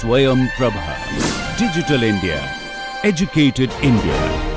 Swayam Prabha. Digital India. Educated India.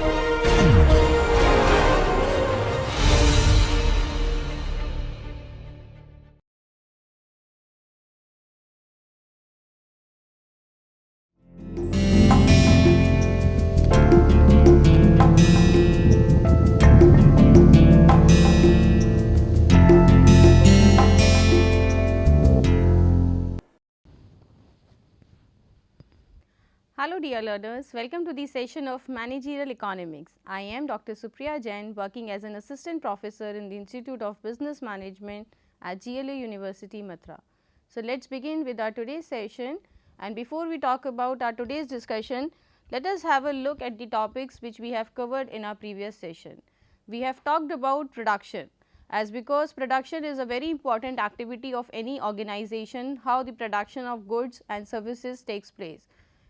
Hello dear learners, welcome to the session of Managerial Economics. I am Dr. Supriya Jain, working as an assistant professor in the Institute of Business Management at GLA University, Mathura. So, let us begin with our today's session, and before we talk about our today's discussion, let us have a look at the topics which we have covered in our previous session. We have talked about production, as because production is a very important activity of any organization, how the production of goods and services takes place.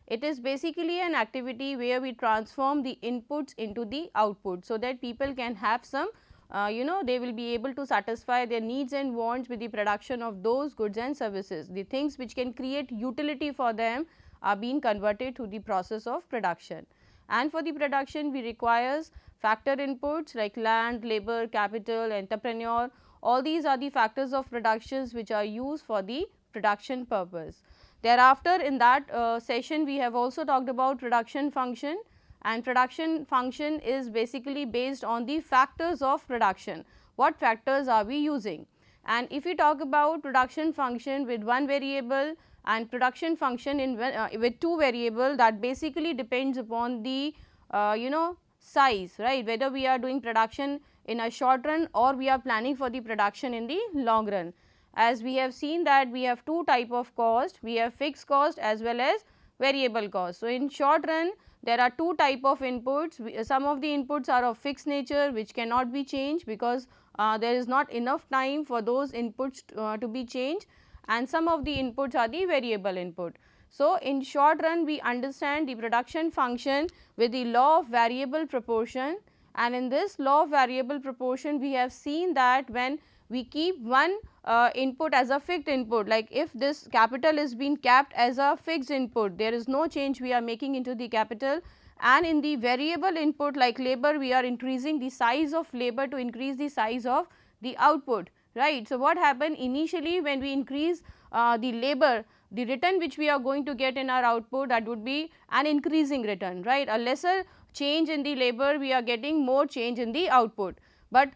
It is basically an activity where we transform the inputs into the output, so that people can have some they will be able to satisfy their needs and wants with the production of those goods and services. The things which can create utility for them are being converted to the process of production, and for the production we requires factor inputs like land, labor, capital, entrepreneur. All these are the factors of productions which are used for the production purpose. Thereafter, in that session we have also talked about production function, and production function is basically based on the factors of production. What factors are we using? And if we talk about production function with one variable and production function in with two variable, that basically depends upon the size, right, whether we are doing production in a short run or we are planning for the production in the long run. As we have seen that we have two type of cost, we have fixed cost as well as variable cost. So, in short run there are two type of inputs. Some of the inputs are of fixed nature which cannot be changed because there is not enough time for those inputs to be changed, and some of the inputs are the variable input. So, in short run we understand the production function with the law of variable proportion, and in this law of variable proportion we have seen that when we keep one input as a fixed input, like if this capital is being kept as a fixed input, there is no change we are making into the capital, and in the variable input like labor we are increasing the size of labor to increase the size of the output, right. So, what happened initially when we increase the labor, the return which we are going to get in our output, that would be an increasing return, right. A lesser change in the labor, we are getting more change in the output. But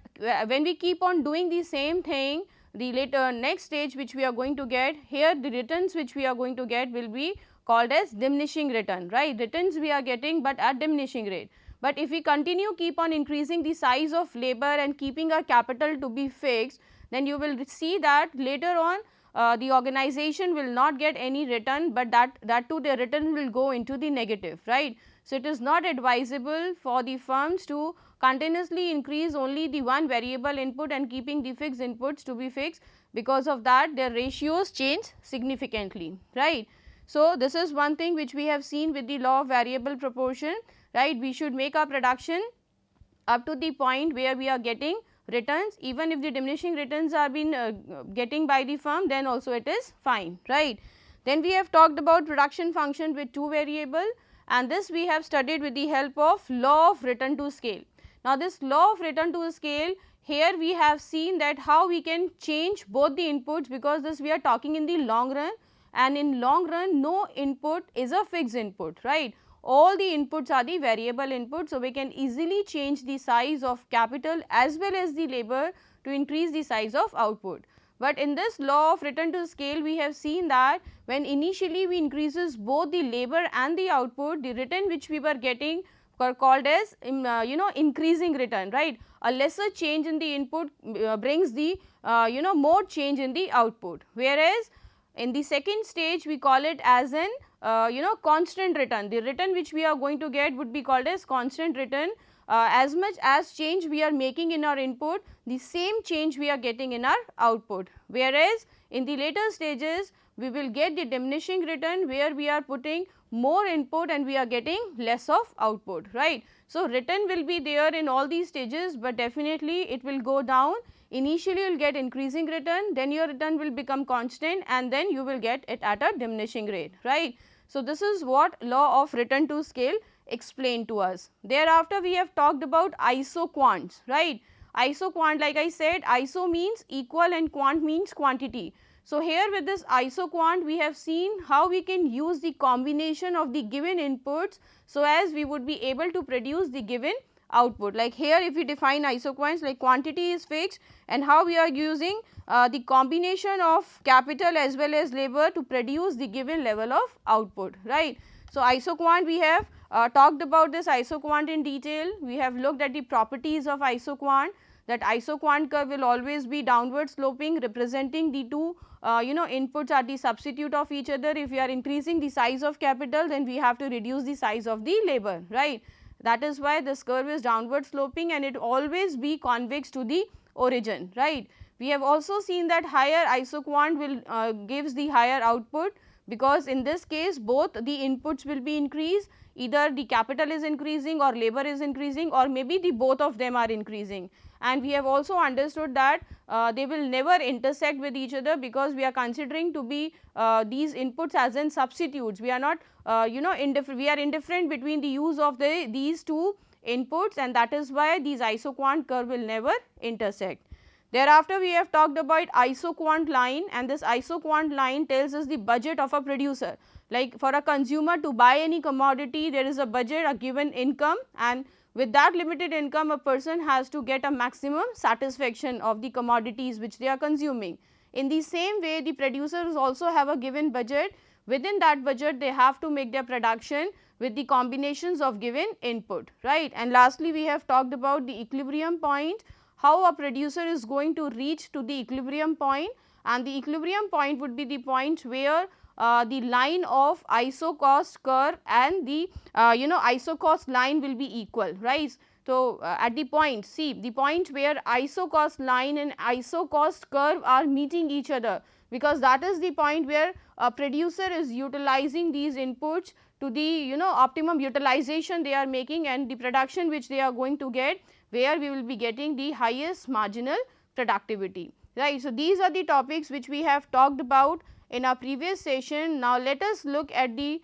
when we keep on doing the same thing, the later next stage which we are going to get, here the returns which we are going to get will be called as diminishing return, right. Returns we are getting, but at diminishing rate. But if we continue keep on increasing the size of labor and keeping our capital to be fixed, then you will see that later on the organization will not get any return, but that too the return will go into the negative, right. So, it is not advisable for the firms to continuously increase only the one variable input and keeping the fixed inputs to be fixed, because of that their ratios change significantly, right. So, this is one thing which we have seen with the law of variable proportion, right. We should make our production up to the point where we are getting returns, even if the diminishing returns are been getting by the firm, then also it is fine, right. Then we have talked about production function with two variable, and this we have studied with the help of law of return to scale. Now, this law of return to scale, here we have seen that how we can change both the inputs, because this we are talking in the long run, and in long run no input is a fixed input, right. All the inputs are the variable input. So, we can easily change the size of capital as well as the labor to increase the size of output. But in this law of return to scale, we have seen that when initially we increases both the labor and the output, the return which we were getting were called as increasing return, right. A lesser change in the input brings the more change in the output, whereas in the second stage we call it as an constant return. The return which we are going to get would be called as constant return. As much as change we are making in our input, the same change we are getting in our output, whereas in the later stages we will get the diminishing return, where we are putting more input and we are getting less of output, right. So, return will be there in all these stages, but definitely it will go down. Initially you will get increasing return, then your return will become constant, and then you will get it at a diminishing rate, right. So, this is what law of return to scale explained to us. Thereafter, we have talked about isoquants, right. Isoquant, like I said, iso means equal and quant means quantity. So, here with this isoquant we have seen how we can use the combination of the given inputs, so as we would be able to produce the given output. Like here if we define isoquants, like quantity is fixed and how we are using the combination of capital as well as labor to produce the given level of output, right. So, isoquant we have talked about this isoquant in detail. We have looked at the properties of isoquant, that isoquant curve will always be downward sloping, representing the two inputs are the substitute of each other. If we are increasing the size of capital, then we have to reduce the size of the labor, right. That is why this curve is downward sloping and it always be convex to the origin, right. We have also seen that higher isoquant will gives the higher output, because in this case both the inputs will be increased, either the capital is increasing or labor is increasing, or maybe the both of them are increasing. And we have also understood that they will never intersect with each other, because we are considering to be these inputs as in substitutes. We are not we are indifferent between the use of these two inputs, and that is why these isoquant curve will never intersect. Thereafter, we have talked about isoquant line, and this isoquant line tells us the budget of a producer. Like for a consumer to buy any commodity, there is a budget, a given income, and with that limited income a person has to get a maximum satisfaction of the commodities which they are consuming. In the same way, the producers also have a given budget. Within that budget they have to make their production with the combinations of given input, right. And lastly, we have talked about the equilibrium point, how a producer is going to reach to the equilibrium point, and the equilibrium point would be the point where the line of isocost curve and the isocost line will be equal, right. So, at the point, see the point where isocost line and isocost curve are meeting each other, because that is the point where a producer is utilizing these inputs to the optimum utilization they are making, and the production which they are going to get, where we will be getting the highest marginal productivity, right. So, these are the topics which we have talked about in our previous session. Now, let us look at the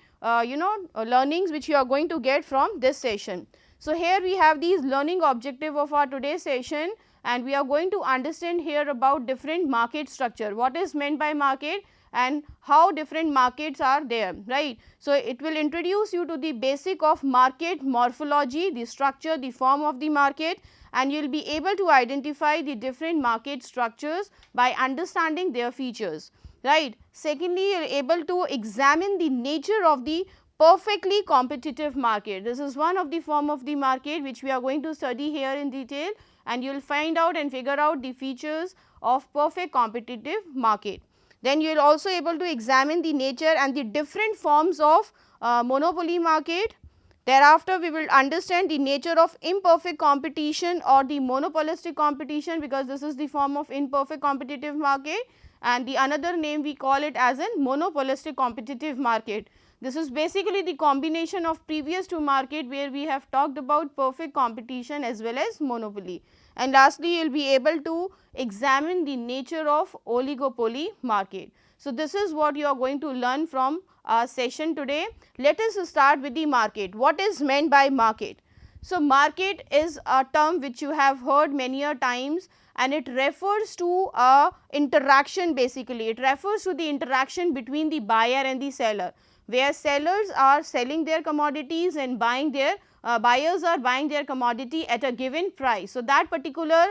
learnings which you are going to get from this session. So, here we have these learning objective of our today's session, and we are going to understand here about different market structure, what is meant by market and how different markets are there, right. So, it will introduce you to the basic of market morphology, the structure, the form of the market, and you will be able to identify the different market structures by understanding their features, right. Secondly, you are able to examine the nature of the perfectly competitive market. This is one of the form of the market which we are going to study here in detail, and you will find out and figure out the features of perfect competitive market. Then you will also able to examine the nature and the different forms of monopoly market. Thereafter, we will understand the nature of imperfect competition or the monopolistic competition, because this is the form of imperfect competitive market, and the another name we call it as a monopolistic competitive market. This is basically the combination of previous two market where we have talked about perfect competition as well as monopoly. And lastly, you will be able to examine the nature of oligopoly market. So, this is what you are going to learn from our session today. Let us start with the market. What is meant by market? So, market is a term which you have heard many a times, and it refers to a interaction basically. It refers to the interaction between the buyer and the seller, where sellers are selling their commodities and buying their buyers are buying their commodity at a given price. So, that particular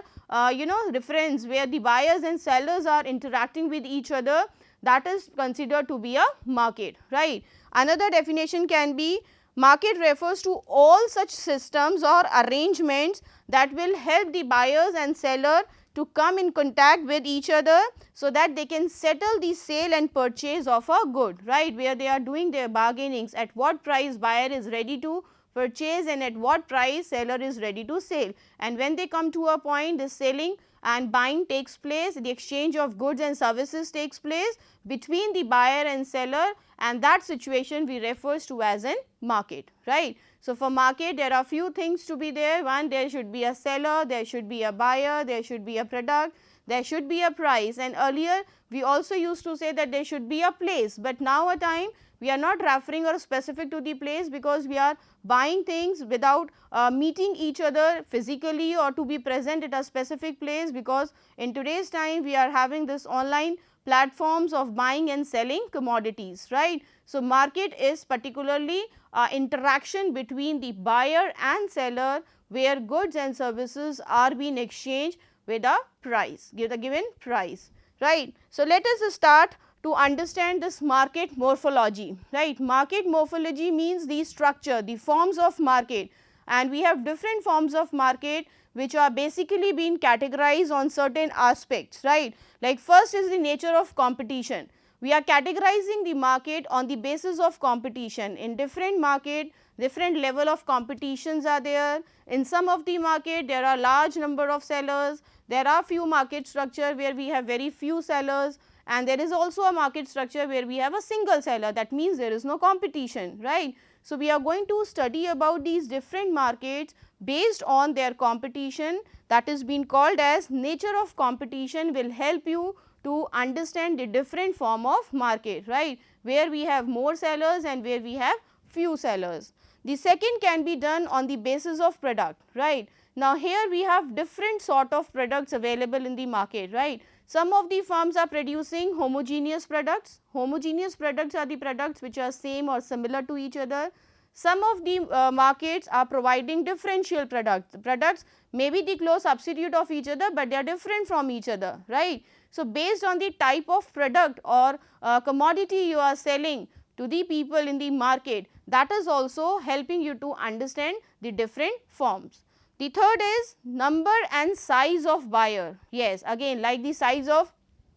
reference where the buyers and sellers are interacting with each other, that is considered to be a market, right. Another definition can be market refers to all such systems or arrangements that will help the buyers and seller to come in contact with each other, so that they can settle the sale and purchase of a good, right, where they are doing their bargainings at what price buyer is ready to purchase and at what price seller is ready to sell. And when they come to a point, the selling and buying takes place, the exchange of goods and services takes place between the buyer and seller, and that situation we refers to as an market, right. So, for market there are few things to be there. One, there should be a seller, there should be a buyer, there should be a product, there should be a price, and earlier we also used to say that there should be a place, but now a time we are not referring or specific to the place, because we are buying things without meeting each other physically or to be present at a specific place, because in today's time we are having this online platforms of buying and selling commodities, right. So, market is particularly interaction between the buyer and seller, where goods and services are being exchanged with a price, give the given price, right. So, let us start to understand this market morphology, right. Market morphology means the structure, the forms of market, and we have different forms of market which are basically being categorized on certain aspects, right. Like first is the nature of competition. We are categorizing the market on the basis of competition. In different market, different level of competitions are there. In some of the market, there are large number of sellers, there are few market structure where we have very few sellers, and there is also a market structure where we have a single seller, that means there is no competition, right. So, we are going to study about these different markets based on their competition, that is being called as nature of competition, will help you to understand the different form of market, right, where we have more sellers and where we have few sellers. The second can be done on the basis of product, right. Now, here we have different sort of products available in the market, right. Some of the firms are producing homogeneous products. Homogeneous products are the products which are same or similar to each other. Some of the markets are providing differential products. The products may be the close substitute of each other, but they are different from each other, right. So, based on the type of product or commodity you are selling to the people in the market, that is also helping you to understand the different forms. The third is number and size of buyer. Yes, again like the size of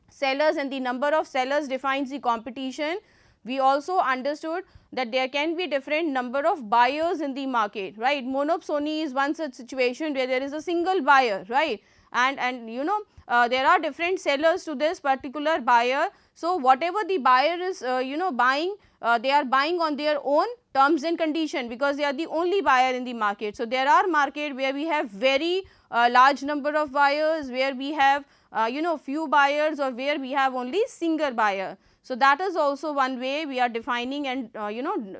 sellers and the number of sellers defines the competition. We also understood that there can be different number of buyers in the market, right. Monopsony is one such situation where there is a single buyer, right, and you know there are different sellers to this particular buyer. So, whatever the buyer is buying, they are buying on their own terms and condition, because they are the only buyer in the market. So, there are market where we have very large number of buyers, where we have few buyers, or where we have only single buyer. So, that is also one way we are defining and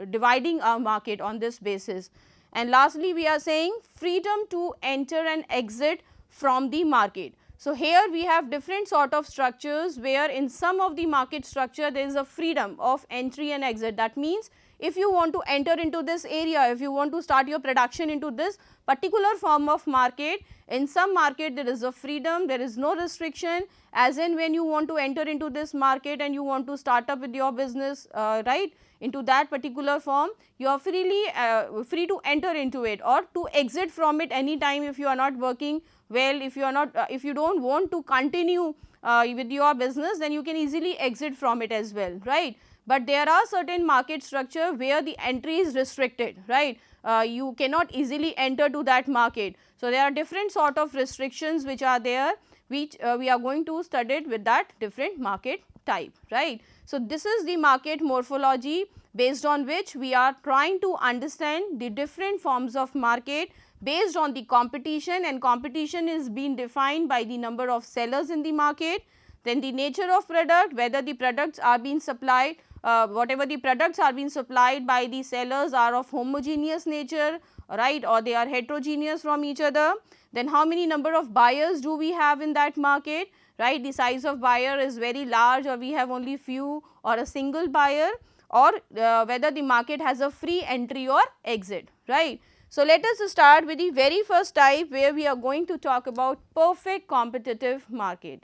dividing our market on this basis. And lastly, we are saying freedom to enter and exit from the market. So, here we have different sort of structures, where in some of the market structure there is a freedom of entry and exit. That means, if you want to enter into this area, if you want to start your production into this particular form of market, in some market there is a freedom, there is no restriction, as in when you want to enter into this market and you want to start up with your business, right, into that particular form, you are free to enter into it or to exit from it anytime if you are not working well, if you are not if you do not want to continue with your business, then you can easily exit from it as well, right. But there are certain market structure where the entry is restricted, right, you cannot easily enter to that market. So, there are different sort of restrictions which are there, which we are going to study it with that different market type, right. So, this is the market morphology based on which we are trying to understand the different forms of market based on the competition, and competition is being defined by the number of sellers in the market, then the nature of product, whether the products are being supplied, whatever the products are being supplied by the sellers are of homogeneous nature, right, or they are heterogeneous from each other. Then how many number of buyers do we have in that market, right, the size of buyer is very large, or we have only few or a single buyer, or whether the market has a free entry or exit, right. So, let us start with the very first type, where we are going to talk about perfect competitive market.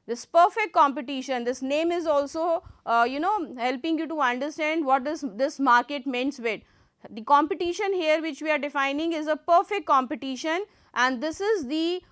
This perfect competition, this name is also helping you to understand what is this market means with. The competition here which we are defining is a perfect competition, and this is the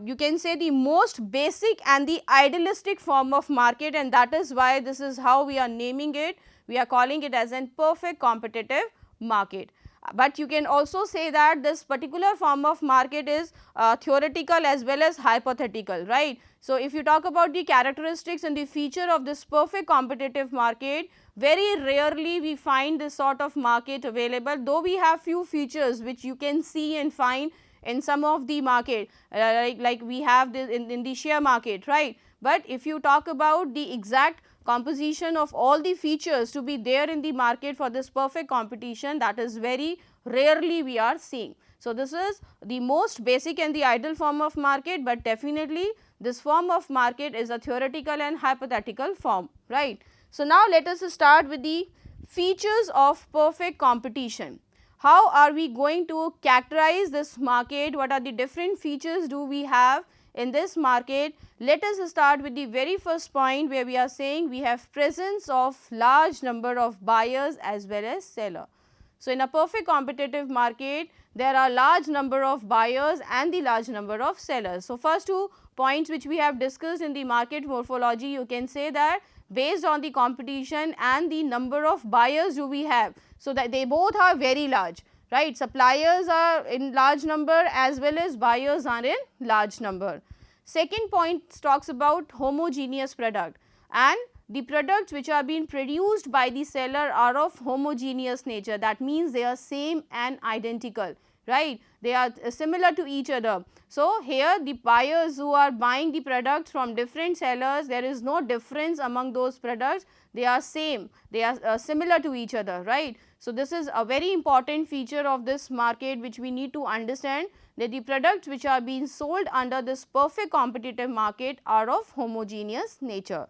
you can say the most basic and the idealistic form of market, and that is why this is how we are naming it. We are calling it as a perfect competitive market. But you can also say that this particular form of market is theoretical as well as hypothetical, right. So, if you talk about the characteristics and the feature of this perfect competitive market, very rarely we find this sort of market available, though we have few features which you can see and find in some of the market, like we have this in the share market, right. But if you talk about the exact composition of all the features to be there in the market for this perfect competition, that is very rarely we are seeing. So, this is the most basic and the ideal form of market, but definitely this form of market is a theoretical and hypothetical form, right. So, now let us start with the features of perfect competition. How are we going to characterize this market? What are the different features do we have in this market? Let us start with the very first point where we are saying we have presence of large number of buyers as well as seller. So, in a perfect competitive market, there are large number of buyers and the large number of sellers. So, first two points which we have discussed in the market morphology, you can say that based on the competition and the number of buyers do we have. So, that they both are very large, right. Suppliers are in large number as well as buyers are in large number. Second point talks about homogeneous product, and the products which are being produced by the seller are of homogeneous nature. That means they are same and identical, right. They are similar to each other. So, here the buyers who are buying the products from different sellers, there is no difference among those products, they are same, they are similar to each other, right. So, this is a very important feature of this market which we need to understand, that the products which are being sold under this perfect competitive market are of homogeneous nature.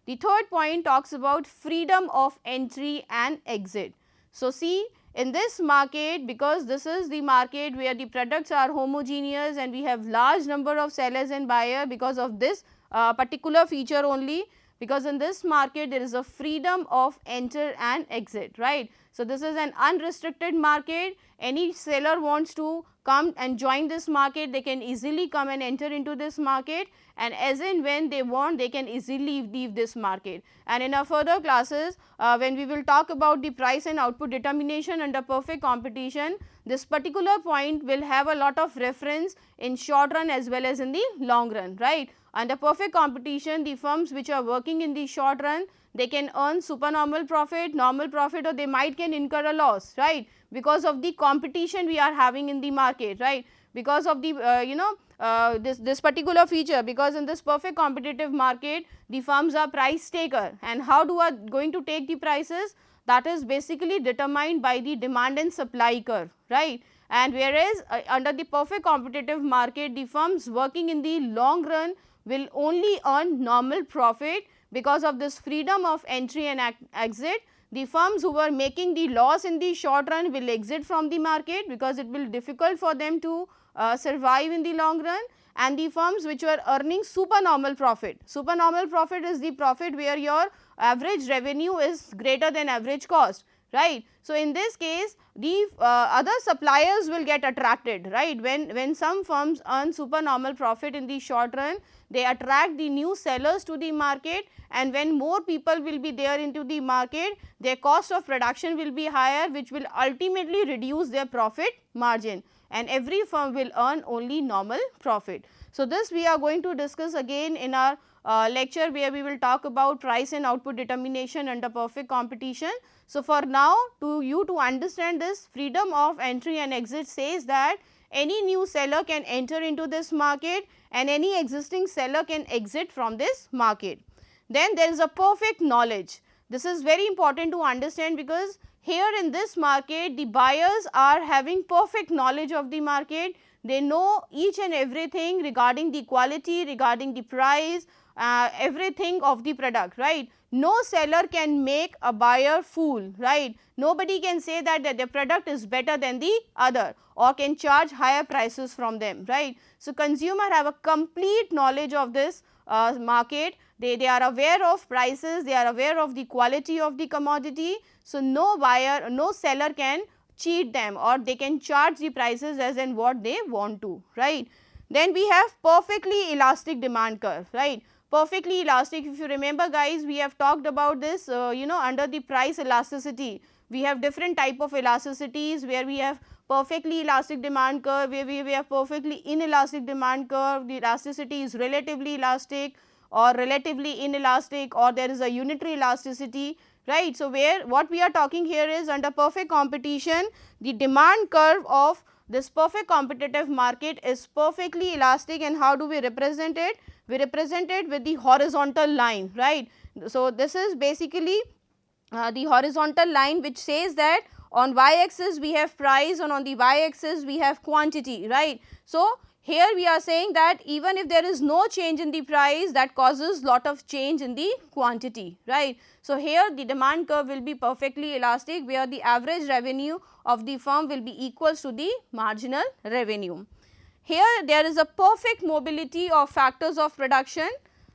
The third point talks about freedom of entry and exit. So, see, in this market, because this is the market where the products are homogeneous and we have large number of sellers and buyer, because of this particular feature only, because in this market there is a freedom of enter and exit, right. So, this is an unrestricted market. Any seller wants to come and join this market, they can easily come and enter into this market, and as in when they want, they can easily leave this market. And in our further classes, when we will talk about the price and output determination under perfect competition, this particular point will have a lot of reference in short run as well as in the long run, right. Under perfect competition, the firms which are working in the short run, they can earn supernormal profit, normal profit, or they might can incur a loss, right, because of the competition we are having in the market, right, because of the this particular feature, because in this perfect competitive market the firms are price taker, and how do are going to take the prices, that is basically determined by the demand and supply curve, right. And whereas under the perfect competitive market, the firms working in the long run will only earn normal profit. Because of this freedom of entry and exit, the firms who were making the loss in the short run will exit from the market, because it will be difficult for them to survive in the long run, and the firms which were earning supernormal profit. Supernormal profit is the profit where your average revenue is greater than average cost, right. So, in this case the other suppliers will get attracted, right. When some firms earn supernormal profit in the short run, they attract the new sellers to the market, and when more people will be there into the market, their cost of production will be higher, which will ultimately reduce their profit margin, and every firm will earn only normal profit. So, this we are going to discuss again in our lecture, where we will talk about price and output determination under perfect competition. So, for now, to understand this, freedom of entry and exit says that any new seller can enter into this market and any existing seller can exit from this market. Then there is a perfect knowledge. This is very important to understand, because here in this market the buyers are having perfect knowledge of the market. They know each and everything regarding the quality, regarding the price, everything of the product, right. No seller can make a buyer fool, right. Nobody can say that the product is better than the other or can charge higher prices from them, right. So, consumer have a complete knowledge of this market. They are aware of prices, they are aware of the quality of the commodity. So, no buyer, no seller can cheat them, or they can charge the prices as in what they want to, right. Then we have perfectly elastic demand curve, right. Perfectly elastic, if you remember guys, we have talked about this under the price elasticity. We have different type of elasticities, where we have perfectly elastic demand curve, where we have perfectly inelastic demand curve. The elasticity is relatively elastic or relatively inelastic, or there is a unitary elasticity, right. So, where what we are talking here is under perfect competition, the demand curve of this perfect competitive market is perfectly elastic, and how do we represent it? We represent it with the horizontal line, right. So, this is basically the horizontal line which says that on y axis we have price and on the y axis we have quantity, right. So, here we are saying that even if there is no change in the price, that causes lot of change in the quantity, right. So, here the demand curve will be perfectly elastic, where the average revenue of the firm will be equals to the marginal revenue. Here there is a perfect mobility of factors of production.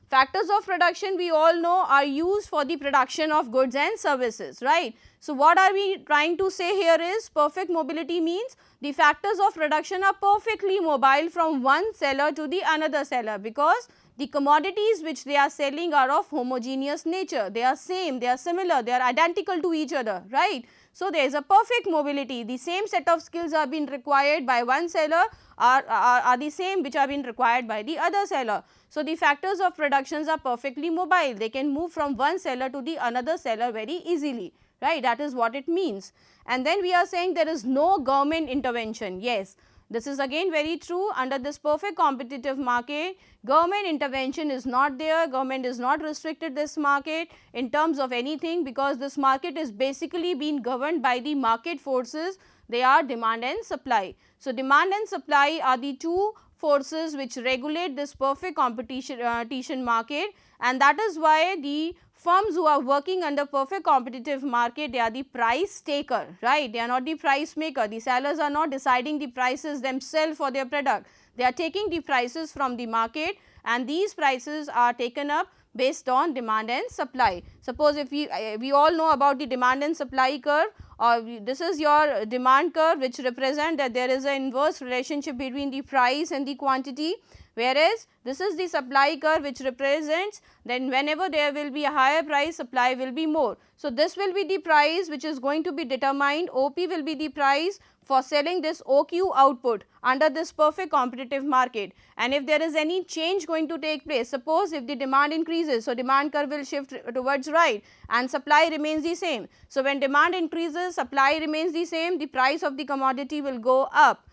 Factors of production we all know are used for the production of goods and services, right. So, what are we trying to say here is perfect mobility means the factors of production are perfectly mobile from one seller to the another seller, because the commodities which they are selling are of homogeneous nature, they are same, they are similar, they are identical to each other, right. So, there is a perfect mobility, the same set of skills are being required by one seller are the same which are being required by the other seller. So, the factors of productions are perfectly mobile, they can move from one seller to the another seller very easily, right, that is what it means. And then we are saying there is no government intervention. Yes, this is again very true. Under this perfect competitive market, government intervention is not there, government is not restricted this market in terms of anything, because this market is basically being governed by the market forces, they are demand and supply. So, demand and supply are the two forces which regulate this perfect competition market, and that is why the firms who are working under perfect competitive market, they are the price taker, right, they are not the price maker. The sellers are not deciding the prices themselves for their product, they are taking the prices from the market, and these prices are taken up based on demand and supply. Suppose if we all know about the demand and supply curve, or this is your demand curve which represent that there is an inverse relationship between the price and the quantity, whereas this is the supply curve which represents then whenever there will be a higher price, supply will be more. So, this will be the price which is going to be determined, OP will be the price for selling this OQ output under this perfect competitive market, and if there is any change going to take place, suppose if the demand increases, so demand curve will shift towards right and supply remains the same. So, when demand increases, supply remains the same, the price of the commodity will go up.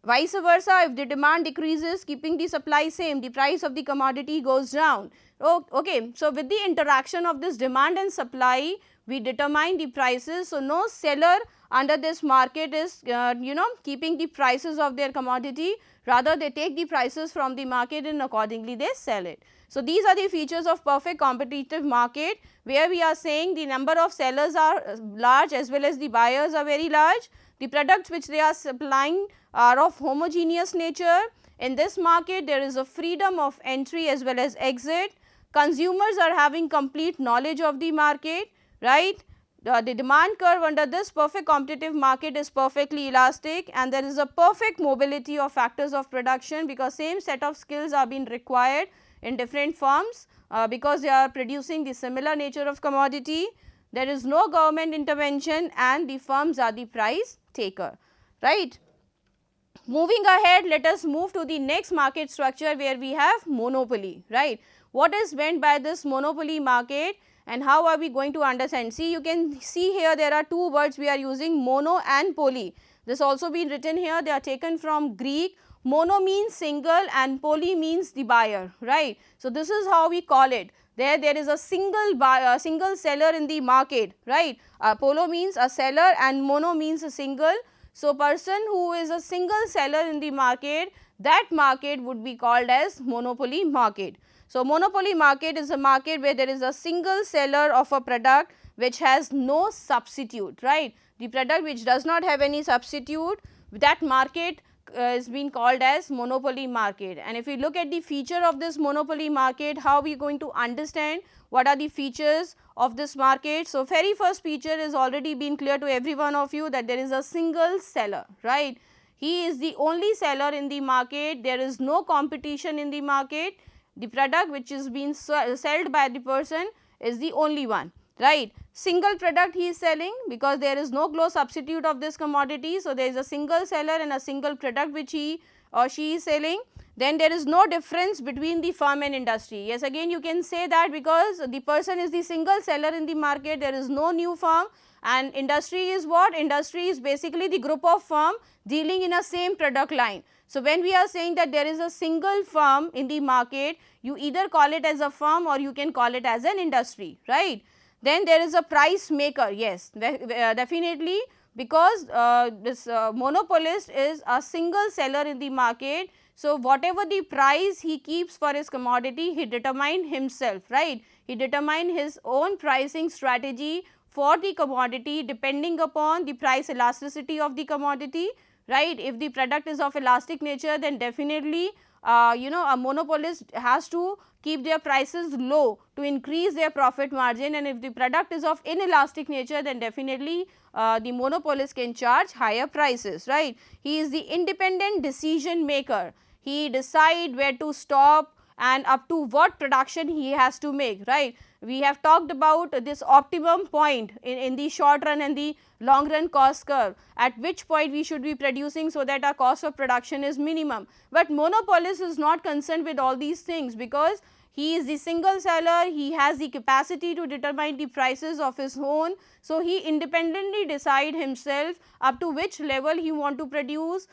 Vice versa, if the demand decreases, keeping the supply same, the price of the commodity goes down. Okay. So, with the interaction of this demand and supply, we determine the prices. So, no seller under this market is keeping the prices of their commodity, rather they take the prices from the market and accordingly they sell it. So, these are the features of perfect competitive market, where we are saying the number of sellers are large as well as the buyers are very large. The products which they are supplying are of homogeneous nature. In this market, there is a freedom of entry as well as exit. Consumers are having complete knowledge of the market, right. The demand curve under this perfect competitive market is perfectly elastic, and there is a perfect mobility of factors of production, because same set of skills are being required in different firms because they are producing the similar nature of commodity. There is no government intervention and the firms are the price taker, right. Moving ahead, let us move to the next market structure where we have monopoly, right. What is meant by this monopoly market and how are we going to understand? See, you can see here there are two words we are using, mono and poly. This also been written here, they are taken from Greek. Mono means single and poly means the buyer, right. So, this is how we call it. There is a single buyer, single seller in the market, right. Polo means a seller and mono means a single. So, person who is a single seller in the market, that market would be called as monopoly market. So, monopoly market is a market where there is a single seller of a product which has no substitute, right. The product which does not have any substitute, that market is being called as monopoly market. And if we look at the feature of this monopoly market, how we are going to understand what are the features of this market. So, very first feature is already been clear to every one of you, that there is a single seller, right. He is the only seller in the market, there is no competition in the market, the product which is being sold by the person is the only one, right. Single product he is selling, because there is no close substitute of this commodity. So, there is a single seller and a single product which he or she is selling, then there is no difference between the firm and industry. Yes, again you can say that because the person is the single seller in the market, there is no new firm, and industry is what? Industry is basically the group of firm dealing in a same product line. So, when we are saying that there is a single firm in the market, you either call it as a firm or you can call it as an industry, right. Then there is a price maker, yes, definitely, because this monopolist is a single seller in the market. So, whatever the price he keeps for his commodity, he determine himself, right. He determine his own pricing strategy for the commodity depending upon the price elasticity of the commodity, right. If the product is of elastic nature, then definitely a monopolist has to keep their prices low to increase their profit margin, and if the product is of inelastic nature, then definitely the monopolist can charge higher prices, right. He is the independent decision maker. He decide where to stop and up to what production he has to make, right. We have talked about this optimum point in the short run and the long run cost curve, at which point we should be producing so that our cost of production is minimum. But monopolist is not concerned with all these things, because he is the single seller, he has the capacity to determine the prices of his own. So, he independently decide himself up to which level he want to produce,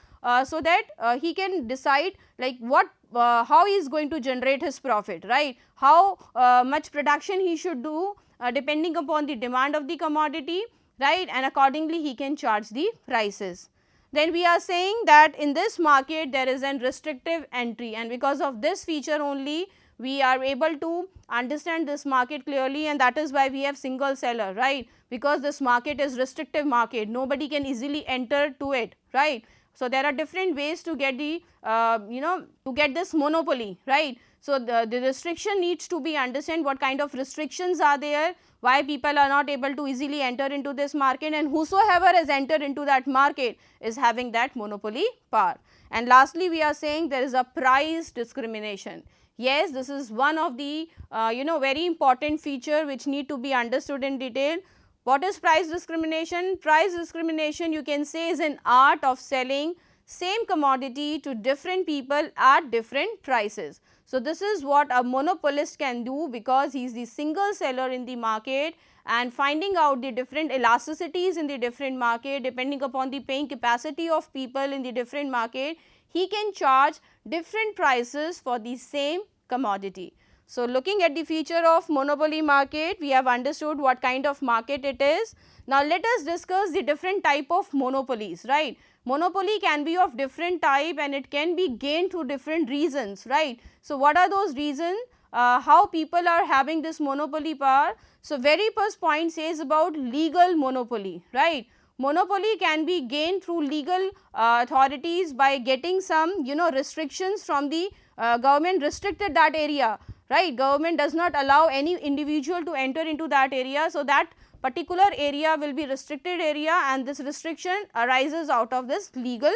so that he can decide like what how he is going to generate his profit, right. How much production he should do depending upon the demand of the commodity, right, and accordingly he can charge the prices. Then we are saying that in this market there is an restrictive entry, and because of this feature only we are able to understand this market clearly, and that is why we have single seller, right, because this market is restrictive market, nobody can easily enter to it, right. So, there are different ways to get the to get this monopoly, right. So, the restriction needs to be understand what kind of restrictions are there, why people are not able to easily enter into this market, and whosoever has entered into that market is having that monopoly power. And lastly, we are saying there is a price discrimination. Yes, this is one of the very important feature which need to be understood in detail. What is price discrimination? Price discrimination, you can say, is an art of selling same commodity to different people at different prices. So, this is what a monopolist can do, because he is the single seller in the market, and finding out the different elasticities in the different market depending upon the paying capacity of people in the different market, he can charge different prices for the same commodity. So, looking at the feature of monopoly market, we have understood what kind of market it is. Now, let us discuss the different type of monopolies, right. Monopoly can be of different type and it can be gained through different reasons, right. So, what are those reasons? How people are having this monopoly power? So, very first point says about legal monopoly, right. Monopoly can be gained through legal authorities by getting some restrictions from the government restricted that area, right. Government does not allow any individual to enter into that area. So, that particular area will be restricted area, and this restriction arises out of this legal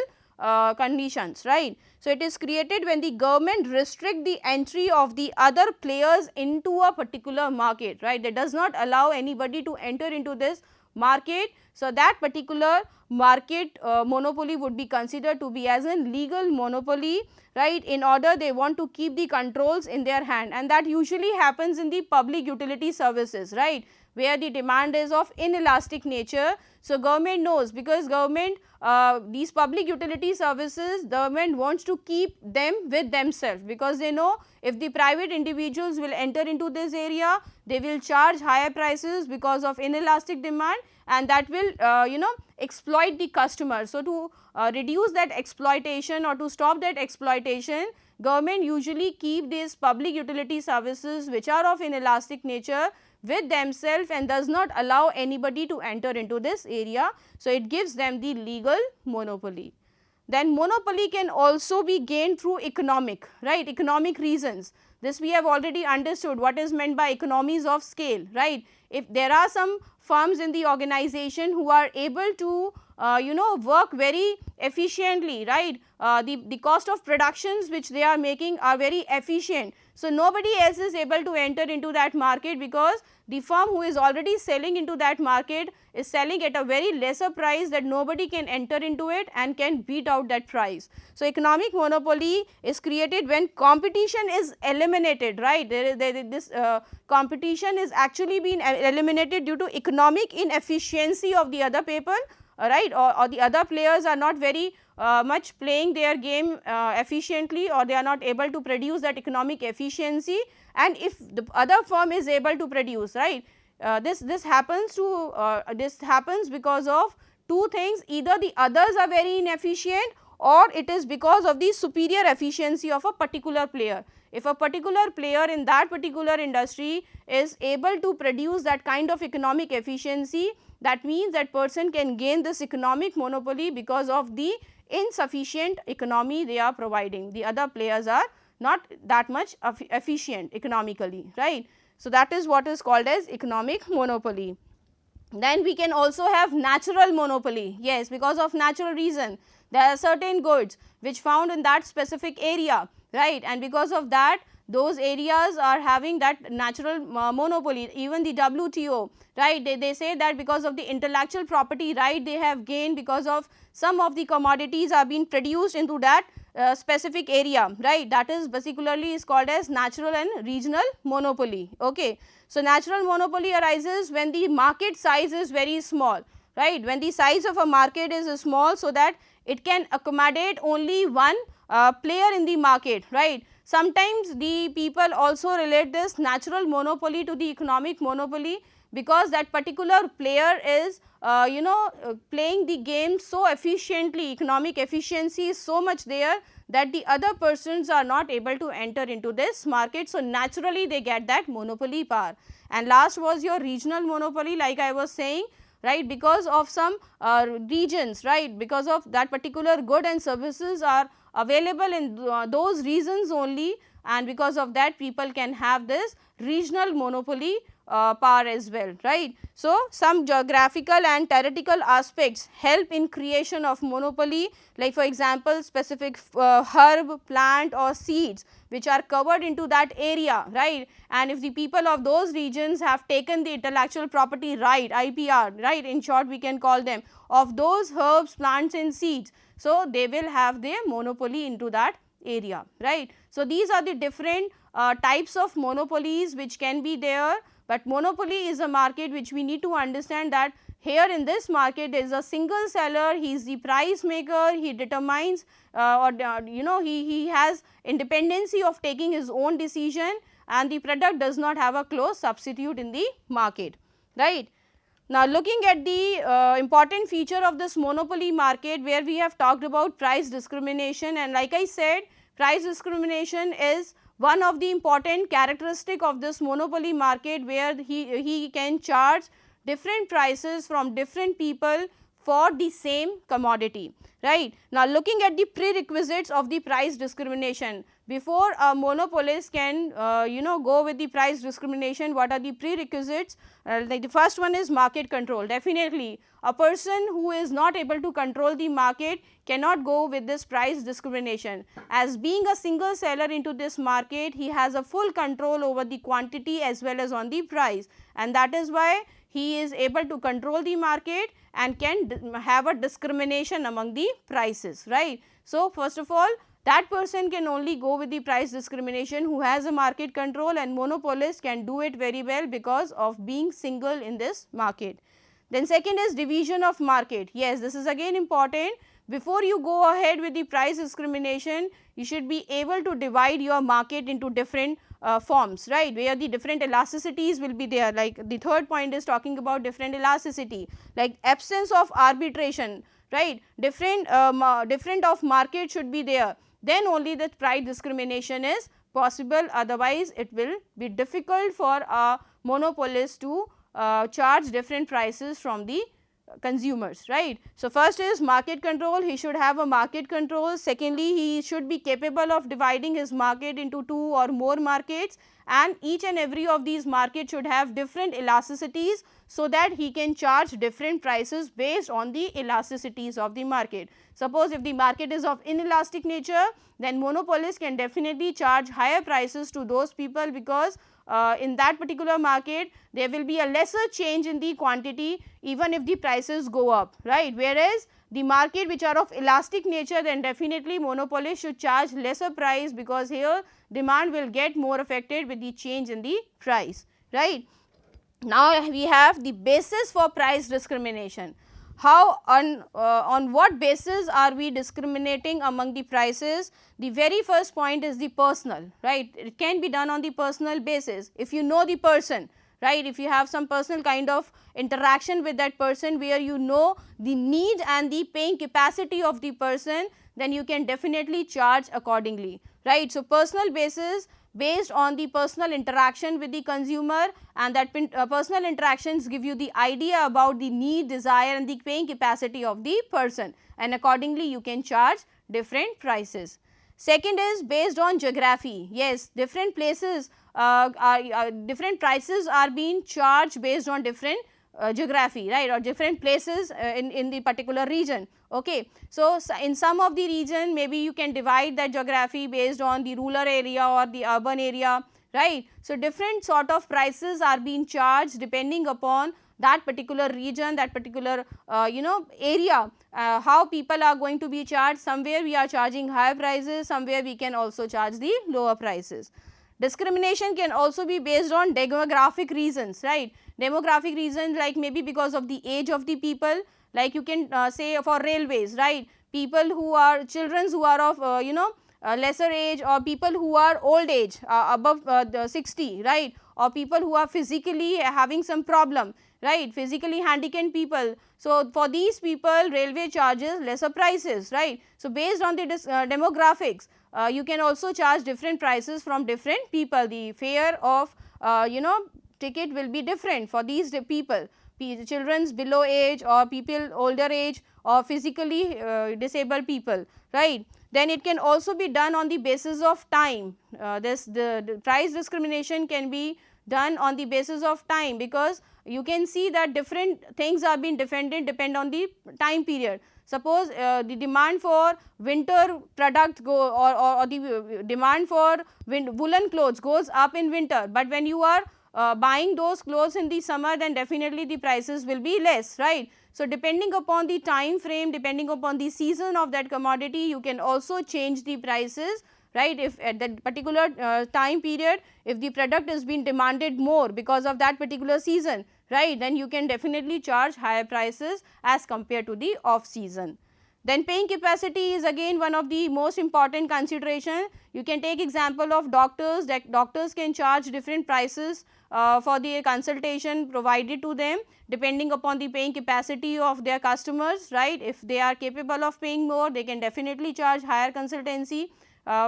conditions, right. So, it is created when the government restrict the entry of the other players into a particular market, right. That does not allow anybody to enter into this market. So, that particular market monopoly would be considered to be as a legal monopoly, right. In order they want to keep the controls in their hand, and that usually happens in the public utility services, right, where the demand is of inelastic nature. So, government knows, because government these public utility services, government wants to keep them with themselves, because they know if the private individuals will enter into this area, they will charge higher prices because of inelastic demand, and that will exploit the customer. So, to reduce that exploitation or to stop that exploitation, government usually keep these public utility services which are of inelastic nature with themselves and does not allow anybody to enter into this area. So, it gives them the legal monopoly. Then monopoly can also be gained through economic, right, economic reasons. This we have already understood what is meant by economies of scale, right. If there are some firms in the organization who are able to work very efficiently, right, the cost of productions which they are making are very efficient. So, nobody else is able to enter into that market because the firm who is already selling into that market is selling at a very lesser price that nobody can enter into it and can beat out that price. So, economic monopoly is created when competition is eliminated, right. This competition is actually being eliminated due to economic inefficiency of the other people, right, or the other players are not very much playing their game efficiently, or they are not able to produce that economic efficiency, and if the other firm is able to produce, right, this happens because of two things: either the others are very inefficient, or it is because of the superior efficiency of a particular player. If a particular player in that particular industry is able to produce that kind of economic efficiency, that means that person can gain this economic monopoly because of the insufficient economy they are providing. The other players are not that much efficient economically, right. So, that is what is called as economic monopoly. Then we can also have natural monopoly. Yes, because of natural reason, there are certain goods which found in that specific area, right, and because of that those areas are having that natural monopoly. Even the WTO, right, they say that because of the intellectual property right they have gained, because of some of the commodities are being produced into that specific area, right, that is particularly is called as natural and regional monopoly. Okay. So, natural monopoly arises when the market size is very small, right, when the size of a market is small, so that it can accommodate only one player in the market, right. Sometimes the people also relate this natural monopoly to the economic monopoly, because that particular player is playing the game so efficiently, economic efficiency is so much there that the other persons are not able to enter into this market. So, naturally they get that monopoly power. And last was your regional monopoly, like I was saying, right, because of some regions, right, because of that particular good and services are available in those regions only, and because of that people can have this regional monopoly power as well, right. So, some geographical and theoretical aspects help in creation of monopoly, like for example, specific herb, plant or seeds which are covered into that area, right, and if the people of those regions have taken the intellectual property right, IPR, right, in short we can call them, of those herbs, plants and seeds, so they will have their monopoly into that area, right. So, these are the different types of monopolies which can be there, but monopoly is a market which we need to understand that here in this market there is a single seller, he is the price maker, he determines he has independency of taking his own decision, and the product does not have a close substitute in the market, right. Now, looking at the important feature of this monopoly market, where we have talked about price discrimination, and like I said, price discrimination is one of the important characteristic of this monopoly market, where he can charge different prices from different people for the same commodity, right. Now, looking at the prerequisites of the price discrimination, before a monopolist can go with the price discrimination, what are the prerequisites? Like the first one is market control. Definitely a person who is not able to control the market cannot go with this price discrimination. As being a single seller into this market, he has a full control over the quantity as well as on the price, and that is why he is able to control the market and can have a discrimination among the prices, right. So, first of all, that person can only go with the price discrimination who has a market control, and monopolist can do it very well because of being single in this market. Then second is division of market. Yes, this is again important. Before you go ahead with the price discrimination, you should be able to divide your market into different forms, right, where the different elasticities will be there. Like the third point is talking about different elasticity, like absence of arbitration, right, different of market should be there, then only the price discrimination is possible, otherwise it will be difficult for a monopolist to charge different prices from the consumers, right. So, first is market control, he should have a market control. Secondly, he should be capable of dividing his market into two or more markets, and each and every of these markets should have different elasticities, so that he can charge different prices based on the elasticities of the market. Suppose if the market is of inelastic nature, then monopolists can definitely charge higher prices to those people, because in that particular market there will be a lesser change in the quantity even if the prices go up, right. Whereas the market which are of elastic nature, then definitely monopolists should charge lesser price, because here demand will get more affected with the change in the price, right. Now, we have the basis for price discrimination. How on what basis are we discriminating among the prices? The very first point is the personal, right. It can be done on the personal basis. If you know the person, right, if you have some personal kind of interaction with that person, where you know the need and the paying capacity of the person, then you can definitely charge accordingly, right. So, personal basis based on the personal interaction with the consumer, and that personal interactions give you the idea about the need, desire and the paying capacity of the person, and accordingly you can charge different prices. Second is based on geography. Yes, different places different prices are being charged based on different geography, right, or different places in the particular region. Okay. So, in some of the region, maybe you can divide that geography based on the rural area or the urban area, right. So, different sort of prices are being charged depending upon that particular region, that particular area, how people are going to be charged. Somewhere we are charging higher prices, somewhere we can also charge the lower prices. Discrimination can also be based on demographic reasons, right. Demographic reasons, like maybe because of the age of the people, like you can say for railways, right. People who are children who are of lesser age, or people who are old age above the 60, right, or people who are physically having some problem, right, physically handicapped people. So, for these people railway charges lesser prices, right. So, based on the demographics, you can also charge different prices from different people. The fare of ticket will be different for these people, children's below age or people older age or physically disabled people, right. Then it can also be done on the basis of time. The price discrimination can be done on the basis of time, because you can see that different things are being depend on the time period. Suppose the demand for winter product or the demand for woolen clothes goes up in winter, but when you are buying those clothes in the summer, then definitely the prices will be less, right. So, depending upon the time frame, depending upon the season of that commodity, you can also change the prices, right. If at that particular time period, if the product is being demanded more because of that particular season, right, then you can definitely charge higher prices as compared to the off season. Then paying capacity is again one of the most important consideration. You can take example of doctors, that doctors can charge different prices for the consultation provided to them depending upon the paying capacity of their customers, right. If they are capable of paying more, they can definitely charge higher consultancy